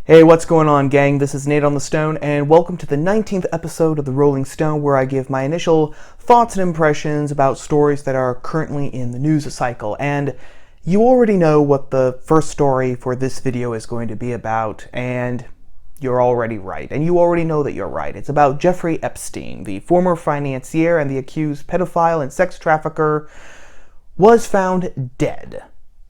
Hey, what's going on, gang? This is Nate on the Stone, and welcome to the 19th episode of the Rolling Stone, where I give my initial thoughts and impressions about stories that are currently in the news cycle. And you already know what the first story for this video is going to be about, and you're already right. And you already know that you're right. It's about Jeffery Epstein, the former financier and the accused pedophile and sex trafficker, was found dead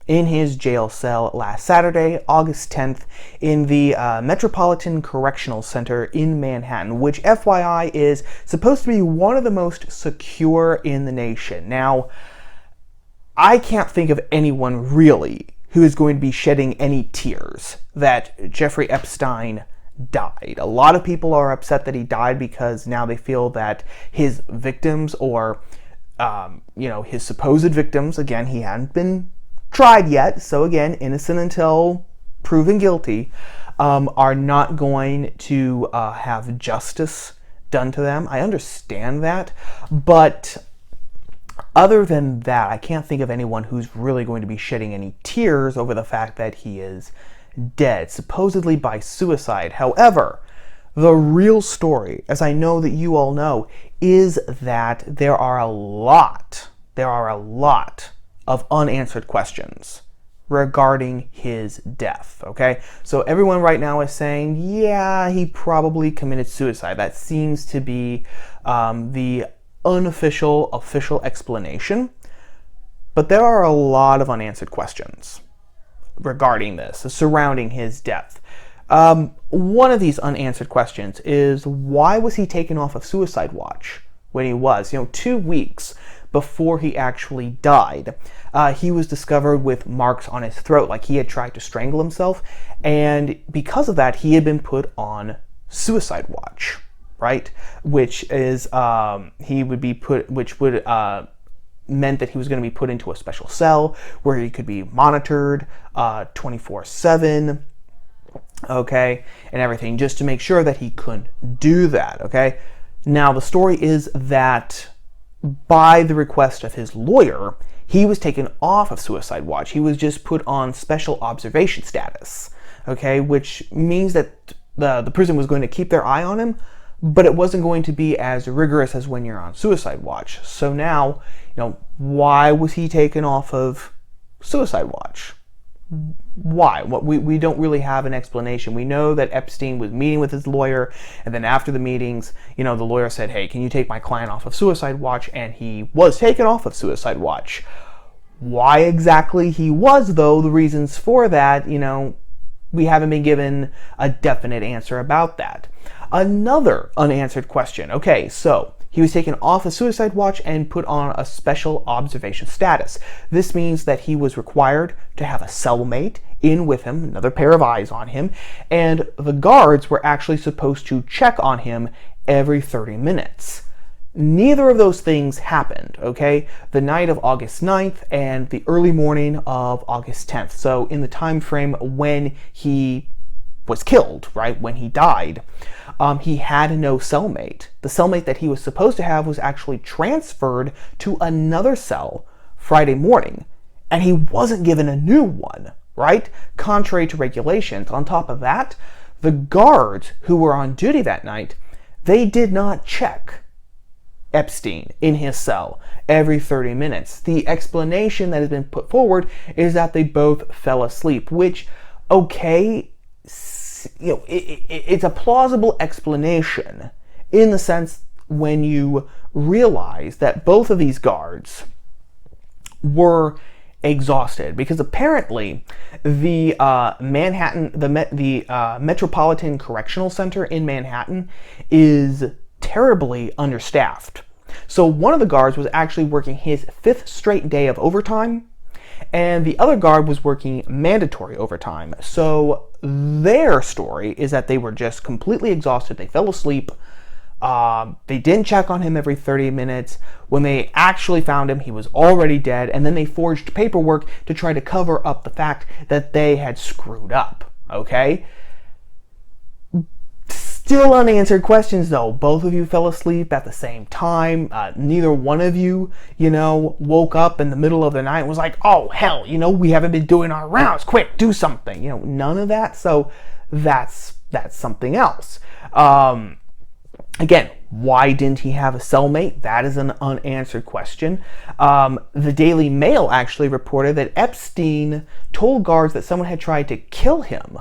in his jail cell last Saturday, August 10th, in the Metropolitan Correctional Center in Manhattan, which, FYI, is supposed to be one of the most secure in the nation. Now, I can't think of anyone really who is going to be shedding any tears that Jeffrey Epstein died. A lot of people are upset that he died because now they feel that his victims, or his supposed victims, again, he hadn't been tried yet, so again, innocent until proven guilty, are not going to have justice done to them. I understand that, but other than that, I can't think of anyone who's really going to be shedding any tears over the fact that he is dead, supposedly by suicide. However, the real story, as I know that you all know, is that there are a lot of unanswered questions regarding his death, okay? So everyone right now is saying, yeah, he probably committed suicide. That seems to be the official explanation. But there are a lot of unanswered questions regarding this, surrounding his death. One of these unanswered questions is, why was he taken off of suicide watch when he was? 2 weeks before he actually died, he was discovered with marks on his throat, like he had tried to strangle himself, and because of that, he had been put on suicide watch, right? Which is meant that he was going to be put into a special cell where he could be monitored 24/7, okay, and everything, just to make sure that he couldn't do that, okay? Now, the story is that by the request of his lawyer, he was taken off of suicide watch. He was just put on special observation status, okay, which means that the prison was going to keep their eye on him, but it wasn't going to be as rigorous as when you're on suicide watch. So now, why was he taken off of suicide watch? Why? We don't really have an explanation. We know that Epstein was meeting with his lawyer, and then after the meetings, the lawyer said, hey, can you take my client off of suicide watch? And he was taken off of suicide watch. Why exactly he was, though, the reasons for that, we haven't been given a definite answer about that. Another unanswered question. Okay, so he was taken off of suicide watch and put on a special observation status. This means that he was required to have a cellmate in with him, another pair of eyes on him, and the guards were actually supposed to check on him every 30 minutes. Neither of those things happened, okay? The night of August 9th and the early morning of August 10th. So in the time frame when he was killed, right, when he died, he had no cellmate. The cellmate that he was supposed to have was actually transferred to another cell Friday morning, and he wasn't given a new one, right? Contrary to regulations. On top of that, the guards who were on duty that night, they did not check Epstein in his cell every 30 minutes. The explanation that has been put forward is that they both fell asleep, which, okay, it's a plausible explanation in the sense when you realize that both of these guards were exhausted, because apparently the Metropolitan Correctional Center in Manhattan is terribly understaffed. So one of the guards was actually working his 5th straight day of overtime, and the other guard was working mandatory overtime. So their story is that they were just completely exhausted. They fell asleep. They didn't check on him every 30 minutes. When they actually found him, he was already dead. And then they forged paperwork to try to cover up the fact that they had screwed up. Okay? Still unanswered questions, though. Both of you fell asleep at the same time. Neither one of you, woke up in the middle of the night and was like, oh, hell, we haven't been doing our rounds. Quick, do something. None of that. So that's something else. Again, why didn't he have a cellmate? That is an unanswered question. The Daily Mail actually reported that Epstein told guards that someone had tried to kill him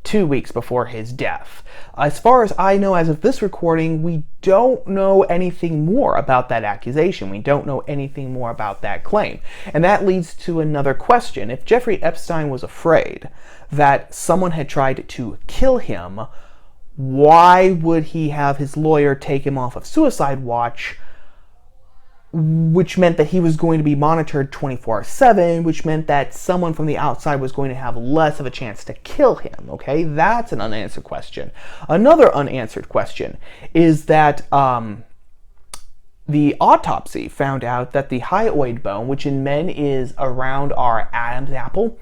2 weeks before his death. As far as I know, as of this recording, we don't know anything more about that accusation. We don't know anything more about that claim. And that leads to another question. If Jeffrey Epstein was afraid that someone had tried to kill him, why would he have his lawyer take him off of suicide watch, which meant that he was going to be monitored 24/7, which meant that someone from the outside was going to have less of a chance to kill him, okay? That's an unanswered question. Another unanswered question is that the autopsy found out that the hyoid bone, which in men is around our Adam's apple,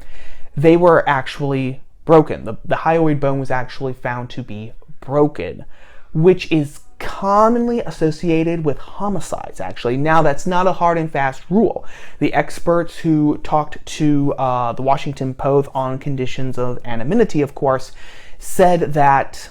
they were actually broken. The hyoid bone was actually found to be broken, which is commonly associated with homicides, actually. Now, that's not a hard and fast rule. The experts who talked to the Washington Post on conditions of anonymity, of course, said that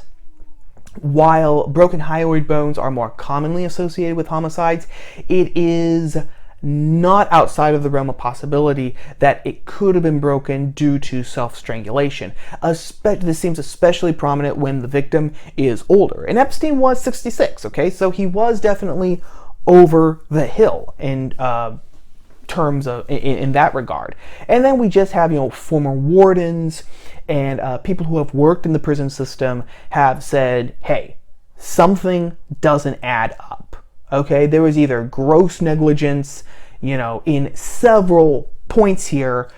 while broken hyoid bones are more commonly associated with homicides, it is not outside of the realm of possibility that it could have been broken due to self-strangulation. This seems especially prominent when the victim is older. And Epstein was 66, okay? So he was definitely over the hill in terms of, in that regard. And then we just have, former wardens and people who have worked in the prison system have said, hey, something doesn't add up. Okay, there was either gross negligence, in several points here,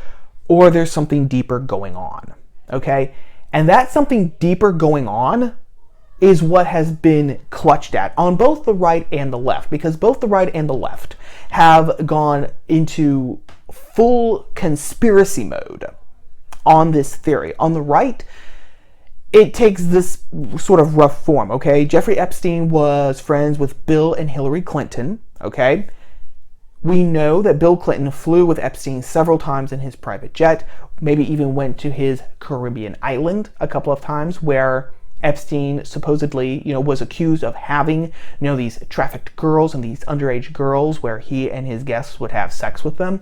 or there's something deeper going on. Okay, and that something deeper going on is what has been clutched at on both the right and the left, because both the right and the left have gone into full conspiracy mode on this theory. On the right, it takes this sort of rough form, okay? Jeffrey Epstein was friends with Bill and Hillary Clinton, okay? We know that Bill Clinton flew with Epstein several times in his private jet, maybe even went to his Caribbean island a couple of times, where Epstein supposedly, was accused of having, these trafficked girls and these underage girls, where he and his guests would have sex with them.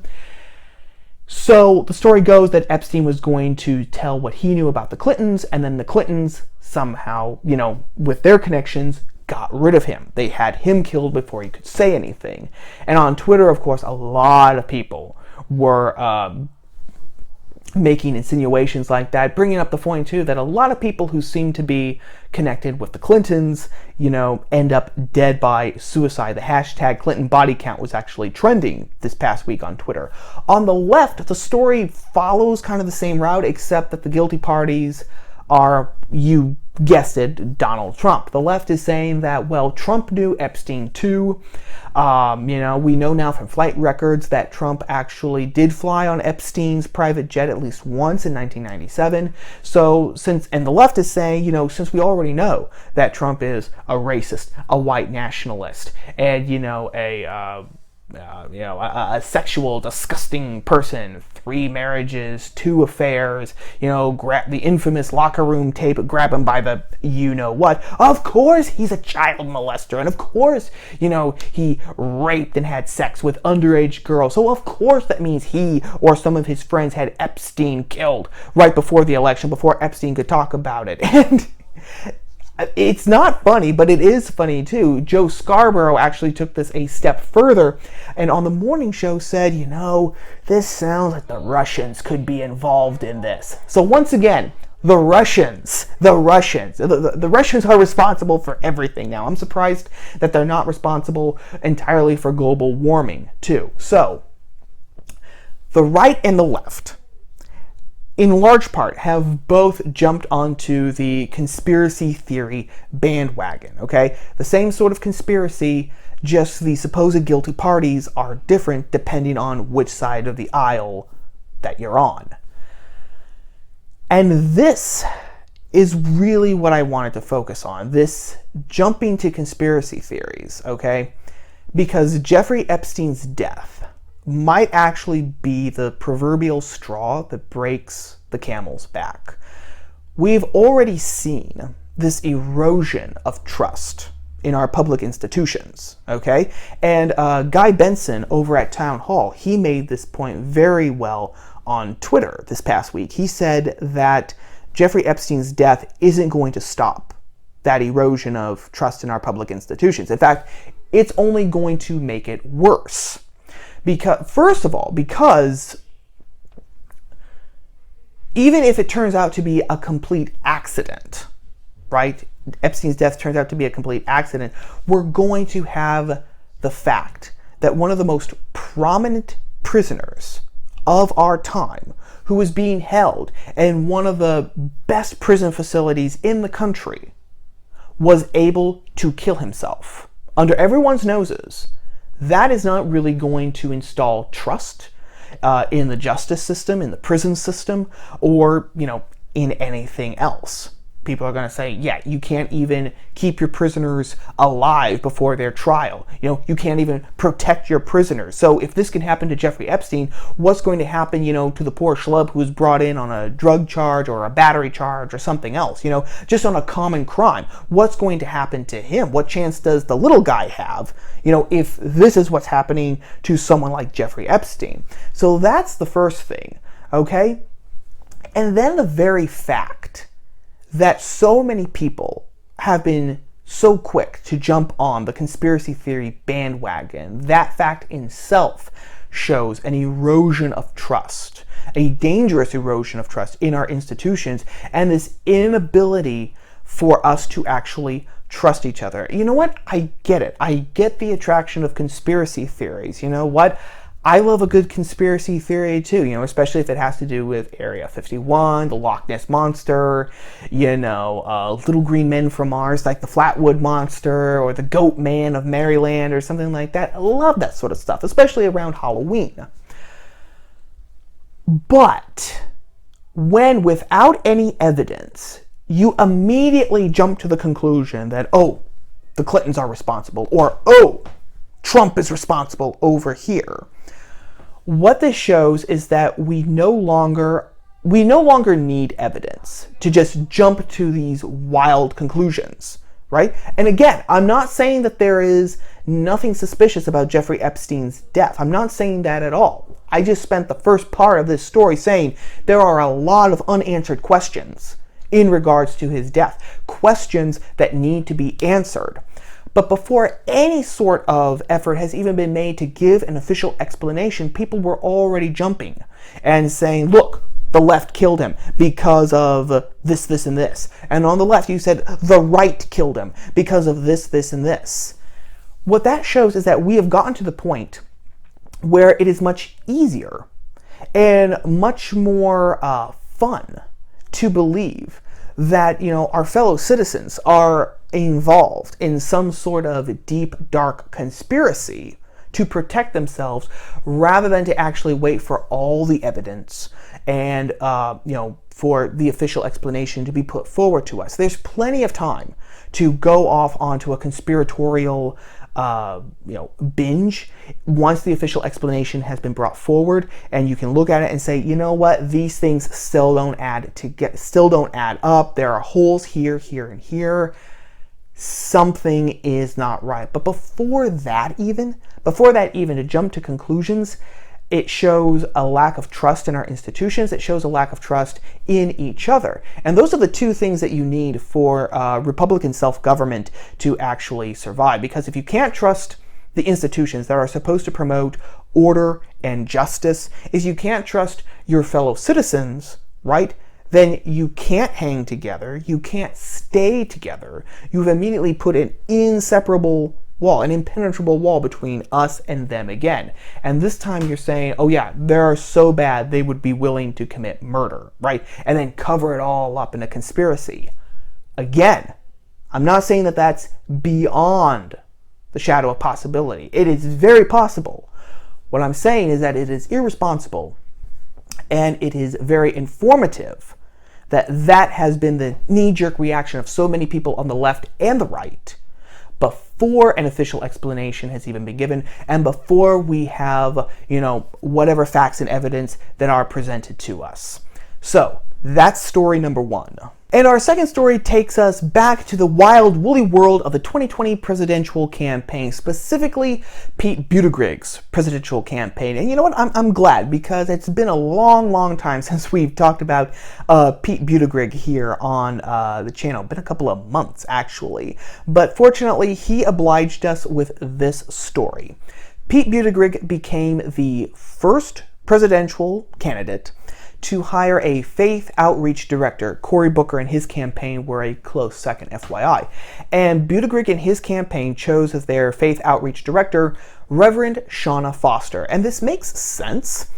So the story goes that Epstein was going to tell what he knew about the Clintons, and then the Clintons somehow, with their connections, got rid of him. They had him killed before he could say anything. And on Twitter, of course, a lot of people were making insinuations like that, bringing up the point, too, that a lot of people who seem to be connected with the Clintons, end up dead by suicide. The hashtag Clinton body count was actually trending this past week on Twitter. On the left, the story follows kind of the same route, except that the guilty parties are, you guessed it, Donald Trump. The left is saying that, well, Trump knew Epstein too. We know now from flight records that Trump actually did fly on Epstein's private jet at least once in 1997. So and the left is saying, since we already know that Trump is a racist, a white nationalist, and, a sexual, disgusting person, 3 marriages, 2 affairs, grab the infamous locker room tape, grab him by the you-know-what. Of course he's a child molester, and of course, he raped and had sex with underage girls. So of course that means he or some of his friends had Epstein killed right before the election, before Epstein could talk about it. And it's not funny, but it is funny too. Joe Scarborough actually took this a step further, and on the morning show said, this sounds like the Russians could be involved in this. So once again, the Russians are responsible for everything now. I'm surprised that they're not responsible entirely for global warming too. So the right and the left, in large part, have both jumped onto the conspiracy theory bandwagon, okay? The same sort of conspiracy, just the supposed guilty parties are different depending on which side of the aisle that you're on. And this is really what I wanted to focus on, this jumping to conspiracy theories, okay? Because Jeffrey Epstein's death might actually be the proverbial straw that breaks the camel's back. we've already seen this erosion of trust in our public institutions, okay? And Guy Benson over at Town Hall, he made this point very well on Twitter this past week. He said that Jeffrey Epstein's death isn't going to stop that erosion of trust in our public institutions. In fact, it's only going to make it worse. Because, first of all, because even if it turns out to be a complete accident, right? Epstein's death turns out to be a complete accident, we're going to have the fact that one of the most prominent prisoners of our time, who was being held in one of the best prison facilities in the country, was able to kill himself under everyone's noses. That is not really going to install trust in the justice system, in the prison system, or, in anything else. People are going to say, yeah, you can't even keep your prisoners alive before their trial. You can't even protect your prisoners. So if this can happen to Jeffrey Epstein, what's going to happen, to the poor schlub who was brought in on a drug charge or a battery charge or something else, just on a common crime? What's going to happen to him? What chance does the little guy have, if this is what's happening to someone like Jeffrey Epstein? So that's the first thing, okay? And then the very fact that so many people have been so quick to jump on the conspiracy theory bandwagon, that fact in itself shows an erosion of trust, a dangerous erosion of trust in our institutions, and this inability for us to actually trust each other. You know what? I get it. I get the attraction of conspiracy theories. You know what? I love a good conspiracy theory too, especially if it has to do with Area 51, the Loch Ness Monster, little green men from Mars like the Flatwood Monster or the Goat Man of Maryland or something like that. I love that sort of stuff, especially around Halloween. But when, without any evidence, you immediately jump to the conclusion that, oh, the Clintons are responsible, or, oh, Trump is responsible over here. What this shows is that we no longer need evidence to just jump to these wild conclusions, right? And again, I'm not saying that there is nothing suspicious about Jeffrey Epstein's death. I'm not saying that at all. I just spent the first part of this story saying there are a lot of unanswered questions in regards to his death, questions that need to be answered. But before any sort of effort has even been made to give an official explanation, people were already jumping and saying, look, the left killed him because of this, this, and this. And on the left, you said the right killed him because of this, this, and this. What that shows is that we have gotten to the point where it is much easier and much more fun to believe that, our fellow citizens are involved in some sort of deep, dark conspiracy to protect themselves, rather than to actually wait for all the evidence and, for the official explanation to be put forward to us. There's plenty of time to go off onto a conspiratorial binge once the official explanation has been brought forward, and you can look at it and say, you know what, these things still don't add up. There are holes here, here, and here. Something is not right. But before that even to jump to conclusions, it shows a lack of trust in our institutions. It shows a lack of trust in each other. And those are the two things that you need for Republican self-government to actually survive. Because if you can't trust the institutions that are supposed to promote order and justice, if you can't trust your fellow citizens, right, then you can't hang together, you can't stay together. You've immediately put an inseparable wall, an impenetrable wall between us and them again. And this time you're saying, oh yeah, they're so bad they would be willing to commit murder, right? And then cover it all up in a conspiracy. Again, I'm not saying that that's beyond the shadow of possibility. It is very possible. What I'm saying is that it is irresponsible, and it is very informative that has been the knee-jerk reaction of so many people on the left and the right before an official explanation has even been given, and before we have, whatever facts and evidence that are presented to us. So that's story number one. And our second story takes us back to the wild, woolly world of the 2020 presidential campaign, specifically Pete Buttigieg's presidential campaign. And you know what? I'm glad, because it's been a long time since we've talked about Pete Buttigieg here on the channel. Been a couple of months, actually. But fortunately, he obliged us with this story. Pete Buttigieg became the first presidential candidate to hire a faith outreach director. Cory Booker and his campaign were a close second, FYI. And Buttigieg and his campaign chose as their faith outreach director Reverend Shawna Foster. And this makes sense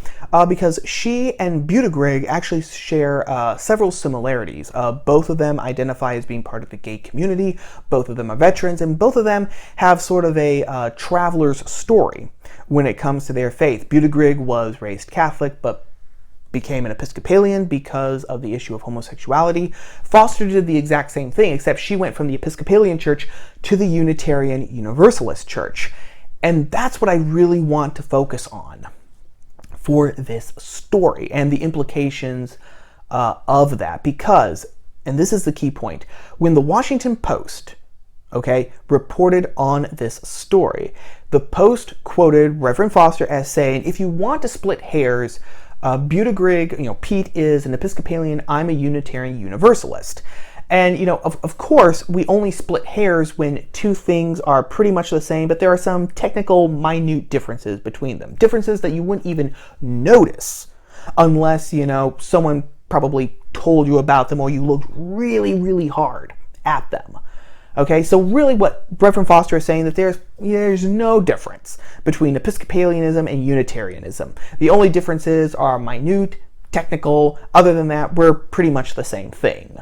because she and Buttigieg actually share several similarities. Both of them identify as being part of the gay community, both of them are veterans, and both of them have sort of a traveler's story when it comes to their faith. Buttigieg was raised Catholic, but became an Episcopalian because of the issue of homosexuality. Foster did the exact same thing, except she went from the Episcopalian church to the Unitarian Universalist church. And that's what I really want to focus on for this story and the implications of that. Because, and this is the key point, when the Washington Post, reported on this story, the Post quoted Reverend Foster as saying, if you want to split hairs, Buttigieg, Pete is an Episcopalian, I'm a Unitarian Universalist. And, of course, we only split hairs when two things are pretty much the same, but there are some technical, minute differences between them. Differences that you wouldn't even notice unless, someone probably told you about them or you looked really hard at them. Okay, so really what Reverend Foster is saying that there's no difference between Episcopalianism and Unitarianism. The only differences are minute, technical. Other than that, we're pretty much the same thing.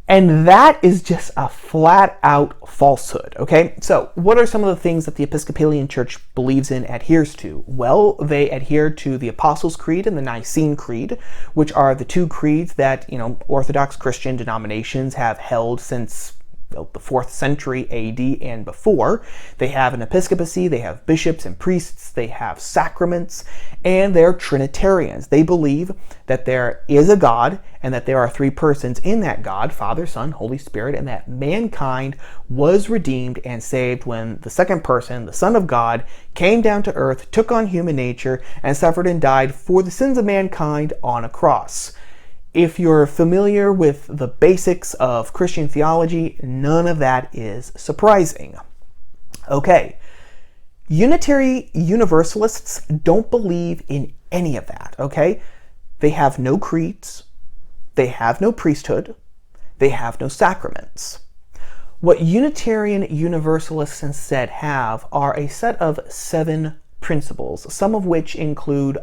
And that is just a flat out falsehood, okay? So what are some of the things that the Episcopalian Church believes in, adheres to? Well, they adhere to the Apostles' Creed and the Nicene Creed, which are the two creeds that, Orthodox Christian denominations have held since the 4th century AD and before. They have an episcopacy, they have bishops and priests, they have sacraments, and they're Trinitarians. They believe that there is a God and that there are three persons in that God, Father, Son, Holy Spirit, and that mankind was redeemed and saved when the second person, the Son of God, came down to earth, took on human nature, and suffered and died for the sins of mankind on a cross. If you're familiar with the basics of Christian theology, none of that is surprising. Okay, Unitary Universalists don't believe in any of that, okay? They have no creeds, they have no priesthood, they have no sacraments. What Unitarian Universalists instead have are a set of 7 principles, some of which include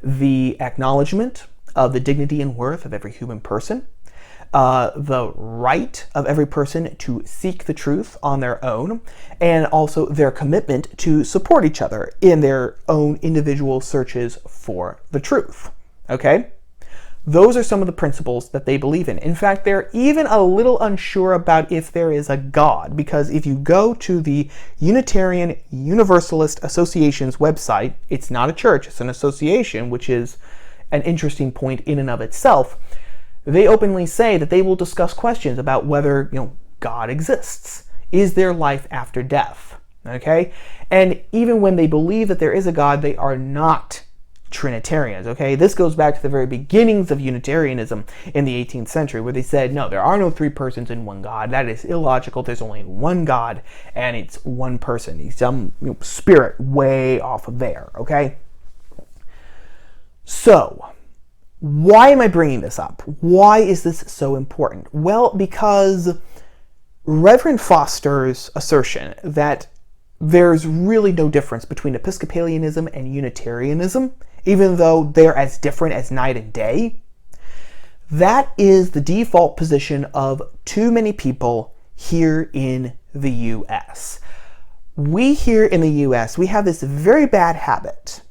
the acknowledgement of the dignity and worth of every human person, the right of every person to seek the truth on their own, and also their commitment to support each other in their own individual searches for the truth. Okay? Those are some of the principles that they believe in. In fact, they're even a little unsure about if there is a God, because if you go to the Unitarian Universalist Association's website, it's not a church, it's an association, which is an interesting point in and of itself. They openly say that they will discuss questions about whether, God exists. Is there life after death? Okay? And even when they believe that there is a God, they are not Trinitarians, okay? This goes back to the very beginnings of Unitarianism in the 18th century, where they said, no, there are no three persons in one God. That is illogical. There's only one God, and it's one person. He's some spirit way off of there, okay? So, why am I bringing this up? Why is this so important? Well, because Reverend Foster's assertion that there's really no difference between Episcopalianism and Unitarianism, even though they're as different as night and day, that is the default position of too many people here in the U.S. We here in the U.S., we have this very bad habit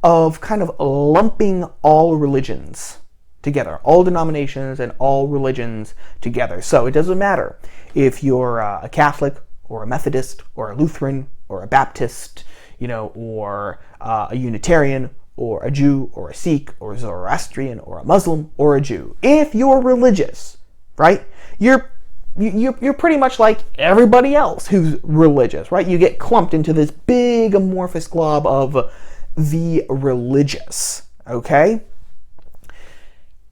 of kind of lumping all religions together, all denominations and all religions together. So it doesn't matter if you're a Catholic or a Methodist or a Lutheran or a Baptist, or a Unitarian or a Jew or a Sikh or a Zoroastrian or a Muslim or a Jew. If you're religious, right, you're pretty much like everybody else who's religious, right? You get clumped into this big amorphous glob of the religious, okay?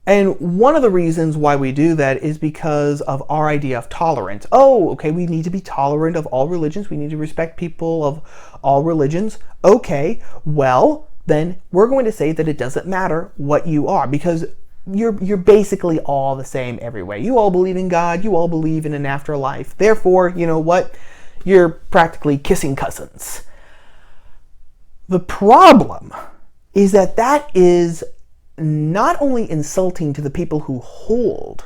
And one of the reasons why we do that is because of our idea of tolerance. Oh, okay, we need to be tolerant of all religions. We need to respect people of all religions. Okay, well, then we're going to say that it doesn't matter what you are, because you're basically all the same everywhere. You all believe in God. You all believe in an afterlife. Therefore, you know what? You're practically kissing cousins. The problem is that is not only insulting to the people who hold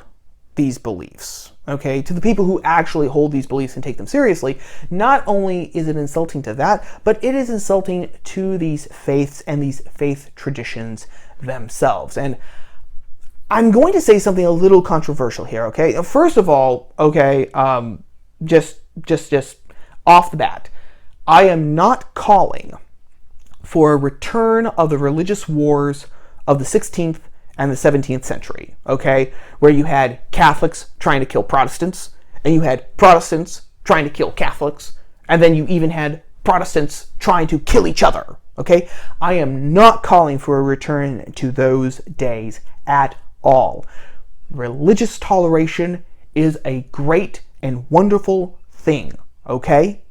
these beliefs, okay, to the people who actually hold these beliefs and take them seriously. Not only is it insulting to that, but it is insulting to these faiths and these faith traditions themselves. And I'm going to say something a little controversial here, okay? First of all, okay, just off the bat, I am not calling for a return of the religious wars of the 16th and the 17th century, okay? Where you had Catholics trying to kill Protestants, and you had Protestants trying to kill Catholics, and then you even had Protestants trying to kill each other, okay? I am not calling for a return to those days at all. Religious toleration is a great and wonderful thing, okay?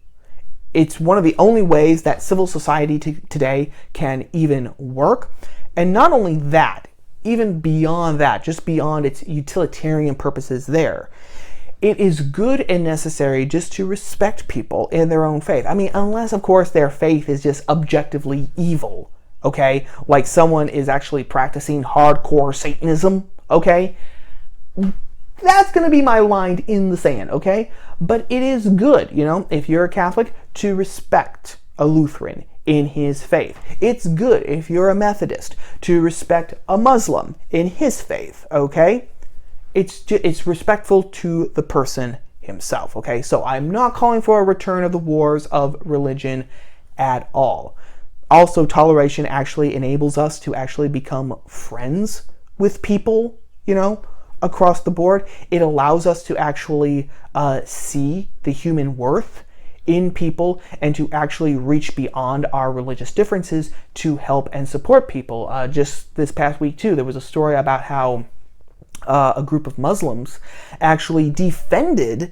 It's one of the only ways that civil society today can even work. And not only that, even beyond that, just beyond its utilitarian purposes there, it is good and necessary just to respect people in their own faith. I mean, unless, of course, their faith is just objectively evil, okay? Like someone is actually practicing hardcore Satanism, okay? That's going to be my line in the sand, okay? But it is good, you know, if you're a Catholic, to respect a Lutheran in his faith. It's good if you're a Methodist to respect a Muslim in his faith, okay? It's respectful to the person himself, okay? So I'm not calling for a return of the wars of religion at all. Also, toleration actually enables us to actually become friends with people, you know, across the board. It allows us to actually see the human worth in people and to actually reach beyond our religious differences to help and support people. Just this past week, too, there was a story about how a group of Muslims actually defended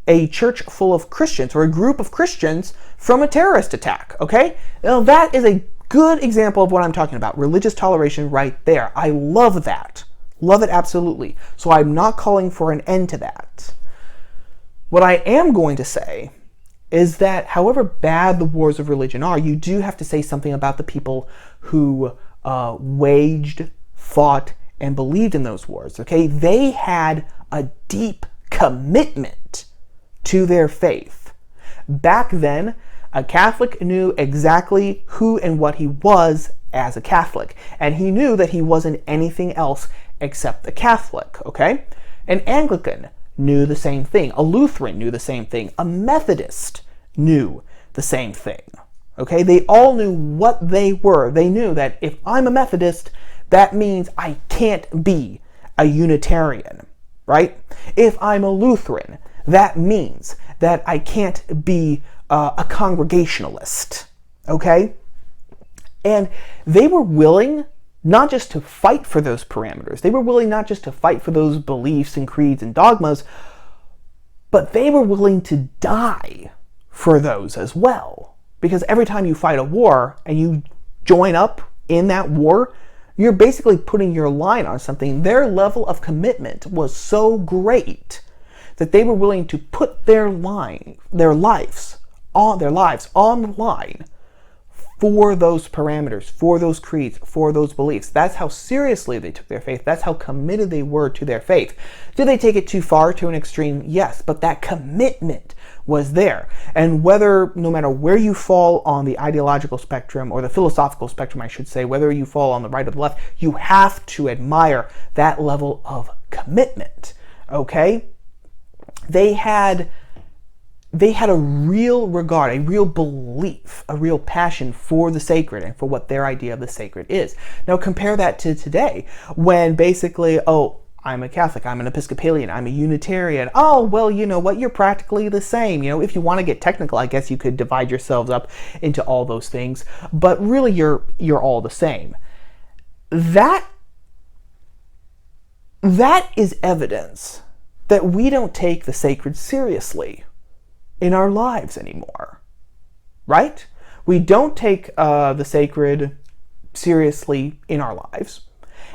a church full of Christians, or a group of Christians, from a terrorist attack, okay? Now, that is a good example of what I'm talking about. Religious toleration right there. I love that. Love it absolutely. So I'm not calling for an end to that. What I am going to say is that however bad the wars of religion are, you do have to say something about the people who waged, fought, and believed in those wars, okay? They had a deep commitment to their faith. Back then, a Catholic knew exactly who and what he was as a Catholic, and he knew that he wasn't anything else except the Catholic, okay? An Anglican knew the same thing. A Lutheran knew the same thing. A Methodist knew the same thing, okay? They all knew what they were. They knew that if I'm a Methodist, that means I can't be a Unitarian, right? If I'm a Lutheran, that means that I can't be a Congregationalist, okay? And they were willing not just to fight for those parameters. They were willing not just to fight for those beliefs and creeds and dogmas, but they were willing to die for those as well. Because every time you fight a war and you join up in that war, you're basically putting your line on something. Their level of commitment was so great that they were willing to put their lives on the line for those parameters, for those creeds, for those beliefs. That's how seriously they took their faith. That's how committed they were to their faith. Did they take it too far, to an extreme? Yes, but that commitment was there. And no matter where you fall on the ideological spectrum, or the philosophical spectrum, I should say, whether you fall on the right or the left, you have to admire that level of commitment, okay? They had they had a real regard, a real belief, a real passion for the sacred and for what their idea of the sacred is. Now compare that to today, when basically, oh, I'm a Catholic, I'm an Episcopalian, I'm a Unitarian. Oh, well, you know what, you're practically the same. You know, if you want to get technical, I guess you could divide yourselves up into all those things, but really you're all the same. That is evidence that we don't take the sacred seriously in our lives anymore, right? We don't take the sacred seriously in our lives,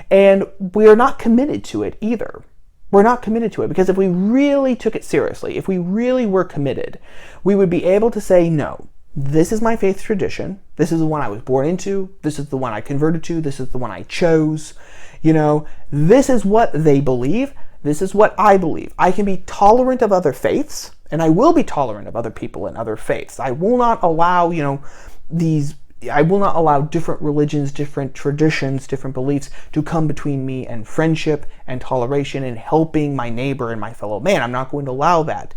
and we're not committed to it either. We're not committed to it, because if we really took it seriously, if we really were committed, we would be able to say, no, this is my faith tradition, this is the one I was born into, this is the one I converted to, this is the one I chose, you know, this is what they believe, this is what I believe. I can be tolerant of other faiths, and I will be tolerant of other people and other faiths. I will not allow, I will not allow different religions, different traditions, different beliefs to come between me and friendship and toleration and helping my neighbor and my fellow man. I'm not going to allow that.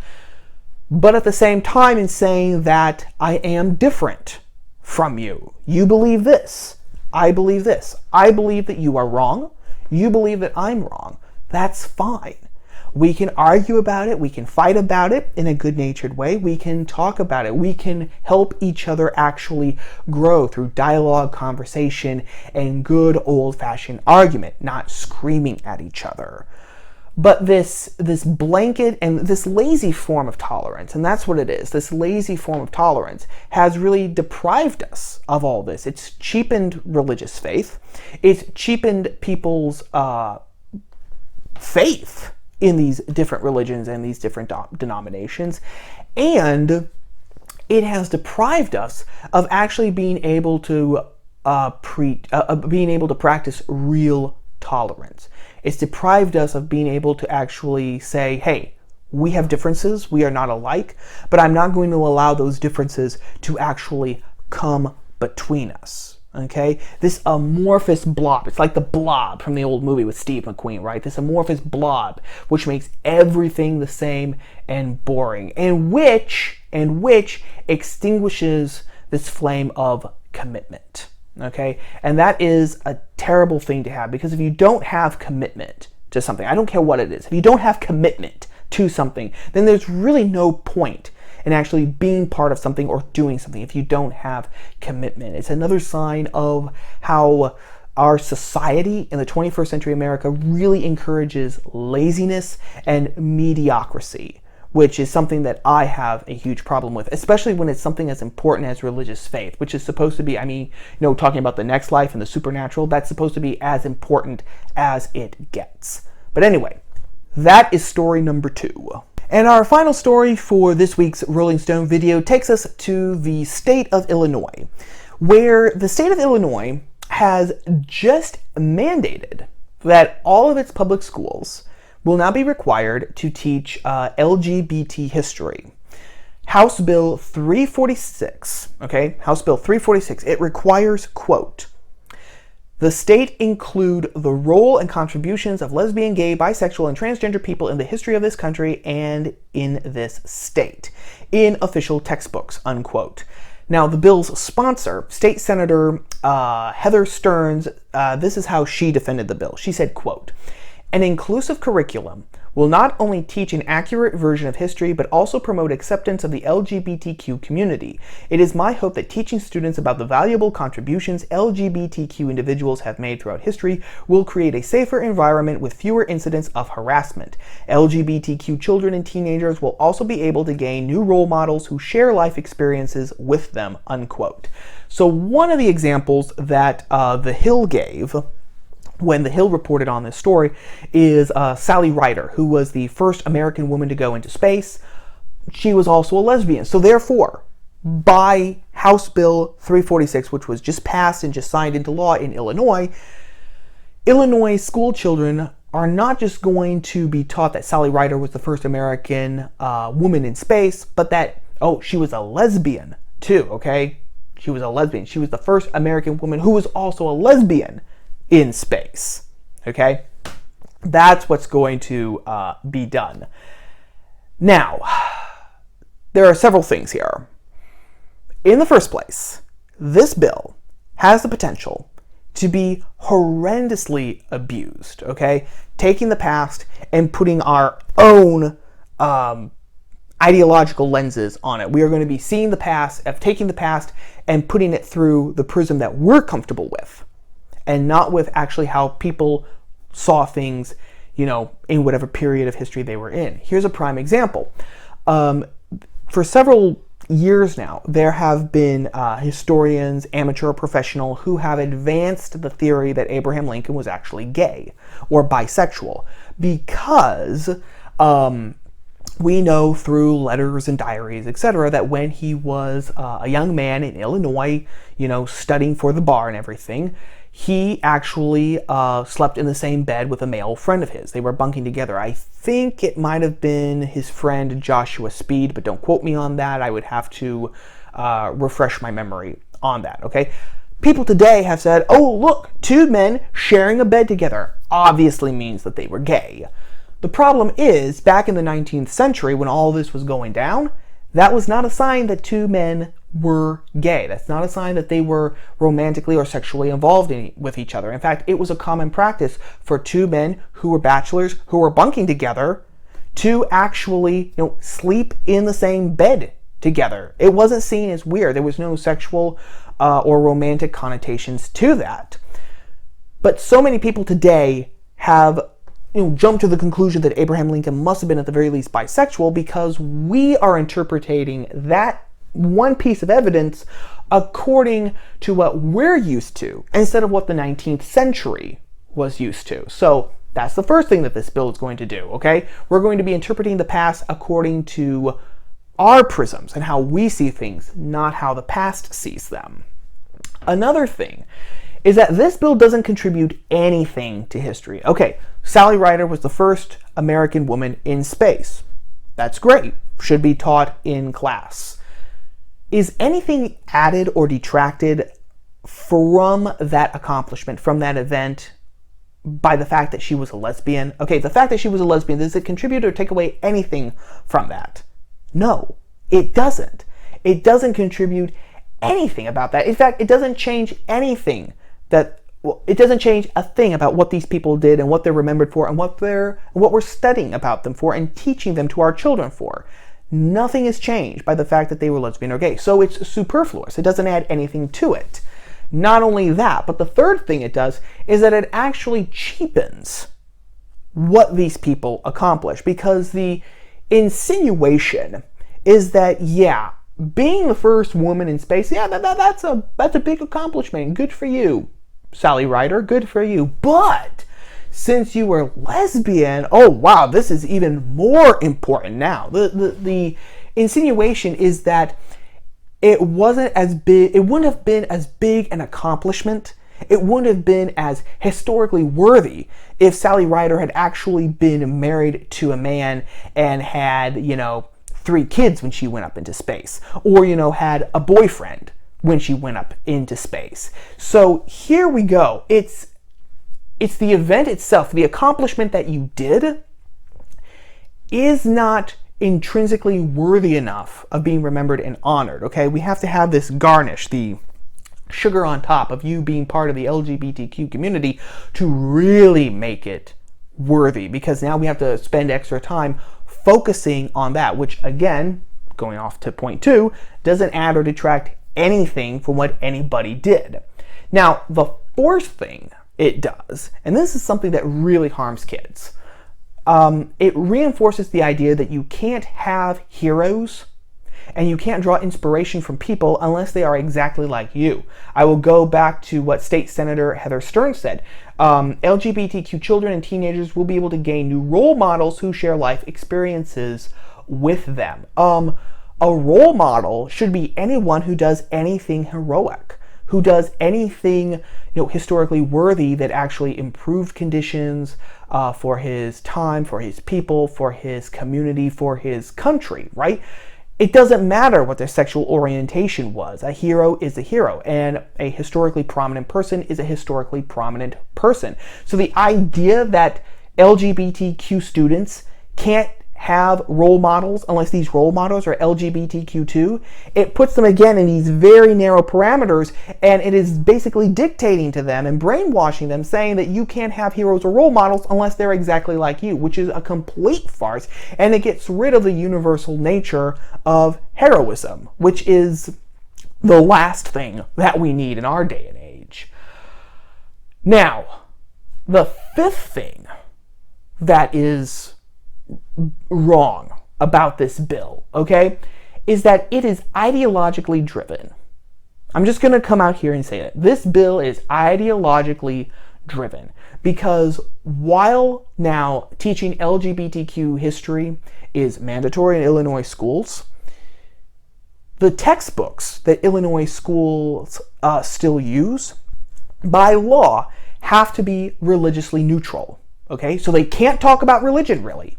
But at the same time, in saying that I am different from you. You believe this. I believe this. I believe that you are wrong. You believe that I'm wrong. That's fine. We can argue about it. We can fight about it in a good-natured way. We can talk about it. We can help each other actually grow through dialogue, conversation, and good old-fashioned argument, not screaming at each other. But this blanket and this lazy form of tolerance, and that's what it is, this lazy form of tolerance has really deprived us of all this. It's cheapened religious faith. It's cheapened people's faith in these different religions and these different denominations, and it has deprived us of actually being able to practice real tolerance. It's deprived us of being able to actually say, hey, we have differences, we are not alike, but I'm not going to allow those differences to actually come between us. Okay? This amorphous blob, it's like the Blob from the old movie with Steve McQueen, right? This amorphous blob, which makes everything the same and boring, and which extinguishes this flame of commitment. Okay? And that is a terrible thing to have, because if you don't have commitment to something, I don't care what it is, if you don't have commitment to something, then there's really no point in actually being part of something or doing something if you don't have commitment. It's another sign of how our society in the 21st century America really encourages laziness and mediocrity, which is something that I have a huge problem with, especially when it's something as important as religious faith, which is supposed to be, talking about the next life and the supernatural, that's supposed to be as important as it gets. But anyway, that is story number 2. And our final story for this week's Rolling Stone video takes us to the state of Illinois, where the state of Illinois has just mandated that all of its public schools will now be required to teach LGBT history. House Bill 346, okay, House Bill 346, it requires, quote, the state include the role and contributions of lesbian, gay, bisexual, and transgender people in the history of this country and in this state, in official textbooks, unquote. Now, the bill's sponsor, State Senator Heather Stearns, this is how she defended the bill. She said, quote, an inclusive curriculum will not only teach an accurate version of history, but also promote acceptance of the LGBTQ community. It is my hope that teaching students about the valuable contributions LGBTQ individuals have made throughout history will create a safer environment with fewer incidents of harassment. LGBTQ children and teenagers will also be able to gain new role models who share life experiences with them, unquote. So one of the examples that The Hill gave when The Hill reported on this story is Sally Ryder, who was the first American woman to go into space. She was also a lesbian. So therefore, by House Bill 346, which was just passed and just signed into law in Illinois, Illinois school children are not just going to be taught that Sally Ryder was the first American woman in space, but that, she was a lesbian too, okay? She was a lesbian. She was the first American woman who was also a lesbian in space, okay? That's what's going to be done. Now, there are several things here. In the first place, this bill has the potential to be horrendously abused, okay? Taking the past and putting our own ideological lenses on it. We are going to be seeing the past, taking the past and putting it through the prism that we're comfortable with, and not with actually how people saw things, in whatever period of history they were in. Here's a prime example. For several years now, there have been historians, amateur or professional, who have advanced the theory that Abraham Lincoln was actually gay or bisexual, because we know through letters and diaries, etc., that when he was a young man in Illinois, studying for the bar and everything, he actually slept in the same bed with a male friend of his. They were bunking together. I think it might have been his friend Joshua Speed, but don't quote me on that. I would have to refresh my memory on that, okay? People today have said, oh, look, two men sharing a bed together obviously means that they were gay. The problem is, back in the 19th century, when all this was going down, that was not a sign that two men were gay. That's not a sign that they were romantically or sexually involved with each other. In fact, it was a common practice for two men who were bachelors, who were bunking together, to actually, sleep in the same bed together. It wasn't seen as weird. There was no sexual or romantic connotations to that. But so many people today have jump to the conclusion that Abraham Lincoln must have been at the very least bisexual, because we are interpreting that one piece of evidence according to what we're used to, instead of what the 19th century was used to. So that's the first thing that this bill is going to do, okay? We're going to be interpreting the past according to our prisms and how we see things, not how the past sees them. Another thing is that this bill doesn't contribute anything to history. Okay, Sally Ryder was the first American woman in space. That's great. Should be taught in class. Is anything added or detracted from that accomplishment, from that event, by the fact that she was a lesbian? Okay, the fact that she was a lesbian, does it contribute or take away anything from that? No, it doesn't. It doesn't contribute anything about that. In fact, it doesn't change anything it doesn't change a thing about what these people did and what they're remembered for and what we're studying about them for and teaching them to our children for. Nothing is changed by the fact that they were lesbian or gay. So it's superfluous. It doesn't add anything to it. Not only that, but the third thing it does is that it actually cheapens what these people accomplish, because the insinuation is that, being the first woman in space, that's a big accomplishment. Good for you, Sally Ryder, good for you. But since you were lesbian, oh wow, this is even more important now. The insinuation is that it wasn't as big, it wouldn't have been as big an accomplishment, it wouldn't have been as historically worthy if Sally Ryder had actually been married to a man and had, 3 kids when she went up into space, or, had a boyfriend when she went up into space. So here we go. It's the event itself, the accomplishment that you did is not intrinsically worthy enough of being remembered and honored, okay? We have to have this garnish, the sugar on top of you being part of the LGBTQ community, to really make it worthy, because now we have to spend extra time focusing on that, which again, going off to point 2, doesn't add or detract anything from what anybody did. Now, the fourth thing it does, and this is something that really harms kids, it reinforces the idea that you can't have heroes and you can't draw inspiration from people unless they are exactly like you. I will go back to what State Senator Heather Stearns said. LGBTQ children and teenagers will be able to gain new role models who share life experiences with them. A role model should be anyone who does anything heroic, who does anything historically worthy that actually improved conditions for his time, for his people, for his community, for his country, right? It doesn't matter what their sexual orientation was. A hero is a hero, and a historically prominent person is a historically prominent person. So the idea that LGBTQ students can't have role models unless these role models are LGBTQ2. It puts them again in these very narrow parameters, and it is basically dictating to them and brainwashing them, saying that you can't have heroes or role models unless they're exactly like you, which is a complete farce, and it gets rid of the universal nature of heroism, which is the last thing that we need in our day and age. Now, the fifth thing that is wrong about this bill, okay, is that it is ideologically driven. I'm just going to come out here and say it. This bill is ideologically driven because while now teaching LGBTQ history is mandatory in Illinois schools, the textbooks that Illinois schools still use, by law, have to be religiously neutral. Okay, so they can't talk about religion, really.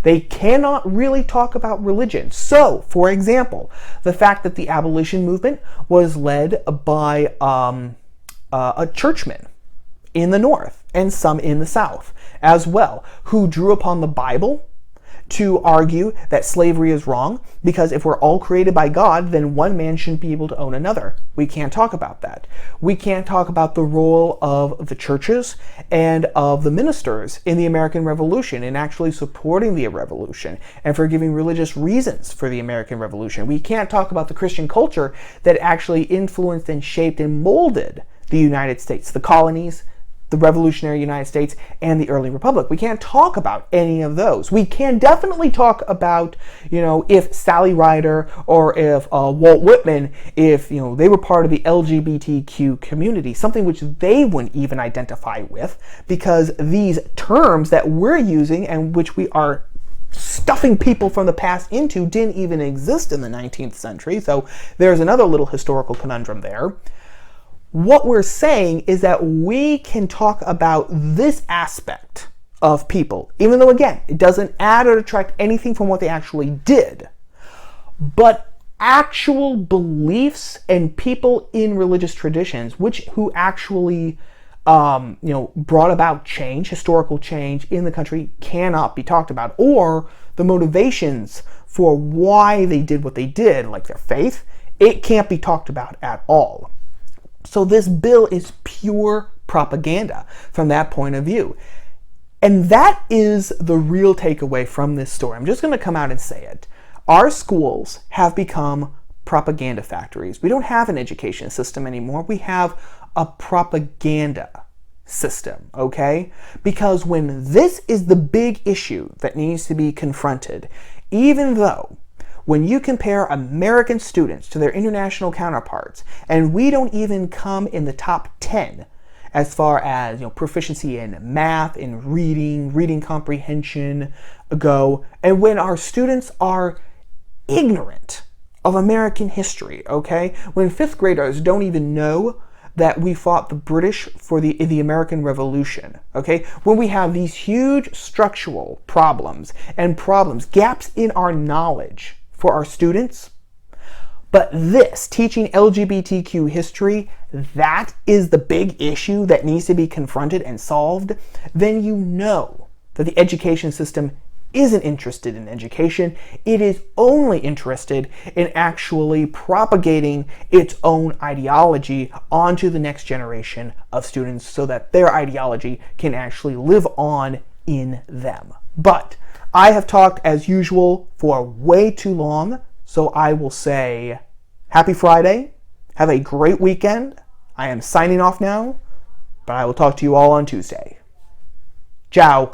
They cannot really talk about religion. So, for example, the fact that the abolition movement was led by a churchman in the North and some in the South as well, who drew upon the Bible to argue that slavery is wrong, because if we're all created by God, then one man shouldn't be able to own another. We can't talk about that. We can't talk about the role of the churches and of the ministers in the American Revolution in actually supporting the revolution and for giving religious reasons for the American Revolution. We can't talk about the Christian culture that actually influenced and shaped and molded the United States, the colonies, the revolutionary United States, and the early republic. We can't talk about any of those. We can definitely talk about, if Sally Ryder or if Walt Whitman, if, they were part of the LGBTQ community, something which they wouldn't even identify with, because these terms that we're using and which we are stuffing people from the past into didn't even exist in the 19th century. So there's another little historical conundrum there. What we're saying is that we can talk about this aspect of people, even though, again, it doesn't add or detract anything from what they actually did. But actual beliefs and people in religious traditions, who actually, brought about change, historical change in the country, cannot be talked about. Or the motivations for why they did what they did, like their faith, it can't be talked about at all. So this bill is pure propaganda from that point of view. And that is the real takeaway from this story. I'm just going to come out and say it. Our schools have become propaganda factories. We don't have an education system anymore. We have a propaganda system, okay? Because when this is the big issue that needs to be confronted, even though when you compare American students to their international counterparts, and we don't even come in the top 10 as far as proficiency in math, in reading comprehension go, and when our students are ignorant of American history, okay? When fifth graders don't even know that we fought the British for the American Revolution, okay? When we have these huge structural problems, gaps in our knowledge for our students, but this, teaching LGBTQ history, that is the big issue that needs to be confronted and solved, then you know that the education system isn't interested in education. It is only interested in actually propagating its own ideology onto the next generation of students so that their ideology can actually live on in them. But I have talked, as usual, for way too long, so I will say happy Friday, have a great weekend. I am signing off now, but I will talk to you all on Tuesday. Ciao.